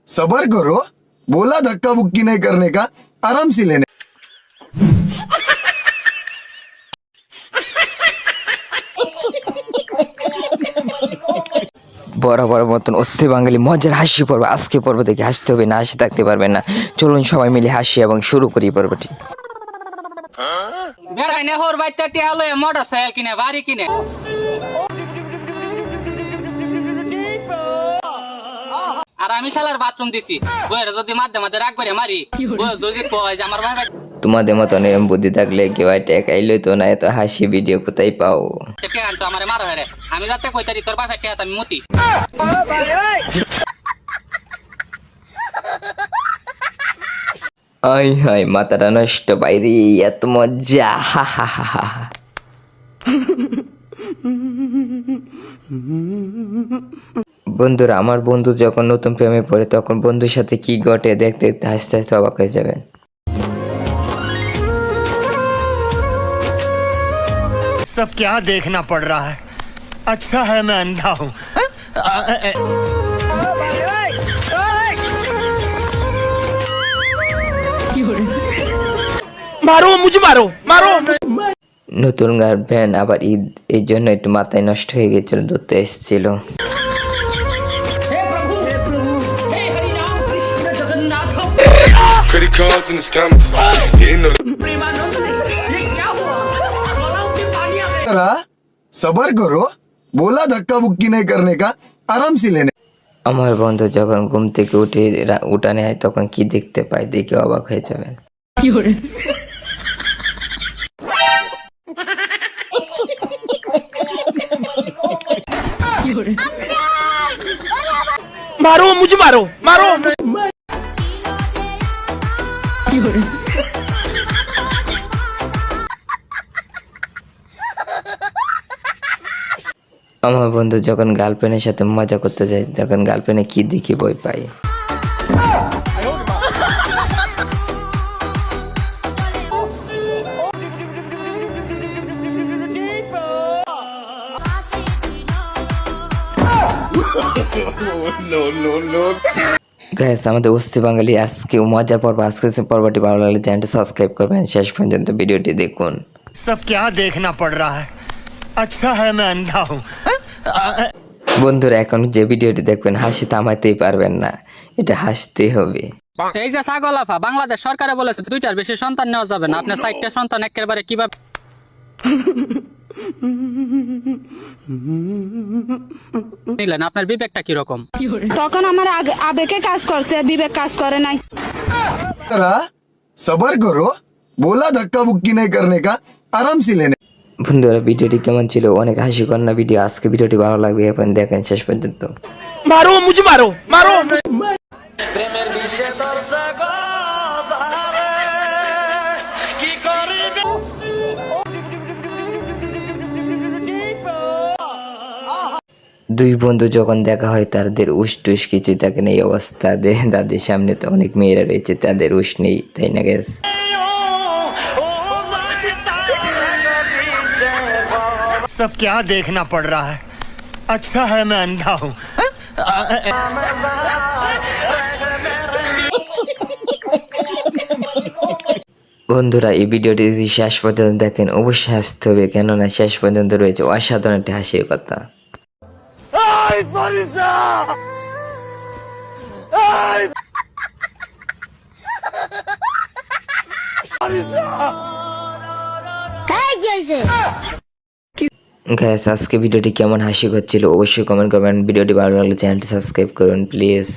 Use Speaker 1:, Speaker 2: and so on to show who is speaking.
Speaker 1: सबर करो, बोला धक्का बुक्की नहीं करने का, आराम से लेने।
Speaker 2: বরাবর মতন অস্থি বাঙালি মজার হাসি পর্ব। আজকে পর্ব দেখে হাসতে হবে, না হাসি থাকতে পারবেন না। চলুন সবাই মিলে হাসি এবং শুরু করি পর্বটি।
Speaker 3: বেড়াইনে হোর বাইতে টিয়ালো মোটরসাইকেল কিনে বাড়ি কিনে আর আমি শালার বাথরুম দিছি বইয়ের যদি মাঝে রাখবে মারি যদি কয় যে আমার ভাই
Speaker 2: তোমাদের মতন এরম বুদ্ধি থাকলে কেউ টেকাইলে তো না, এত হাসি ভিডিও কোথায় পাও?
Speaker 3: আনছো আমার মারো হেরে আমি যাতে কইতারি তোর বাপের টিয়া আমি মতি
Speaker 2: আই হাই মাথাটা নষ্ট বাইরে, এত মজা। হা হা হা হা। বন্ধুরা, আমার বন্ধু যখন নতুন প্রেমে পড়ে তখন বন্ধুর সাথে কি ঘটে দেখতে দেখতে হাসতে হাসতে অবাক হয়ে যাবেন।
Speaker 4: सब क्या देखना पड़ रहा है? अच्छा है मैं अंधा हूँ। मारो मुझे, मारो मारो।
Speaker 2: নতুন গার্লফ্রেন্ড আবার ঈদ, এই জন্য একটু মাথায় নষ্ট হয়ে গেছিল, ধরতে এসেছিল।
Speaker 5: Credit cards and the scammers hitting the
Speaker 1: सबर करो, बोला धक्का बुक्की नहीं करने का, आराम से लेने।
Speaker 2: আমার বন্ধু যখন ঘুম থেকে উঠে উঠানে হয় তখন কি দেখতে পায় দেখে অবাক হয়ে যাবেন।
Speaker 4: मारो मुझे, मारो मारो।
Speaker 2: আমার বন্ধু যখন গার্লফ্রেন্ডের সাথে মজা করতে যায় তখন গার্লফ্রেন্ডে কি দেখি ভয় পায়। গাইস, আমাদের অস্থি বাঙালি আজকে মজা পর্ব। আজকে পর্বটি ভালো লাগলে চ্যানেলটি সাবস্ক্রাইব করবেন, শেষ পর্যন্ত ভিডিওটি দেখুন।
Speaker 4: सब क्या देखना पड़ रहा है? अच्छा है मैं अंधा हूँ।
Speaker 2: বন্ধুরা, এখন যে ভিডিওটি দেখবেন হাসি থামাতেই পারবেন না, এটা হাসতে হবে।
Speaker 3: এই যে ছাগল আফা, বাংলাদেশ সরকারে বলেছে 2টার বেশি সন্তান নেওয়া যাবে না। আপনি 4টা সন্তান একেবারে কিভাবে নিলেন? আপনার বিবেকটা কি রকম?
Speaker 6: তখন আমার আবেগে কাজ করছে, বিবেক কাজ করে নাই।
Speaker 1: सबर करो, बोला धक्का बुक्की नहीं करने का, आराम से लेने।
Speaker 2: বন্ধুরা, ভিডিওটি কেমন ছিল? অনেক হাসি কন্যা ভিডিও। আজকে ভিডিওটি ভালো লাগবে এখন দেখেন শেষ পর্যন্ত।
Speaker 4: मारो मुझे, मारो मारो।
Speaker 2: দুই বন্ধু যখন দেখা হয় তাদের উস টুস কিছুই থাকে না, এই অবস্থা। তাদের সামনে তো অনেক মেয়েরা রয়েছে, তাদের উস নেই, তাই না গ্যাস?
Speaker 4: सब क्या देखना पड़ रहा है? अच्छा है मैं अंधा हूँ।
Speaker 2: বন্ধুরা, এই ভিডিওটি যদি শেষ পর্যন্ত দেখেন অবশ্যই হাসতে হবে, কেননা শেষ পর্যন্ত রয়েছে অসাধারণ একটি হাসির কথা। গাইস, আজকে ভিডিওটি কেমন হাসি করছিল অবশ্যই কমেন্ট করবেন। ভিডিওটি ভালো লাগলে চ্যানেলটি সাবস্ক্রাইব করুন প্লিজ।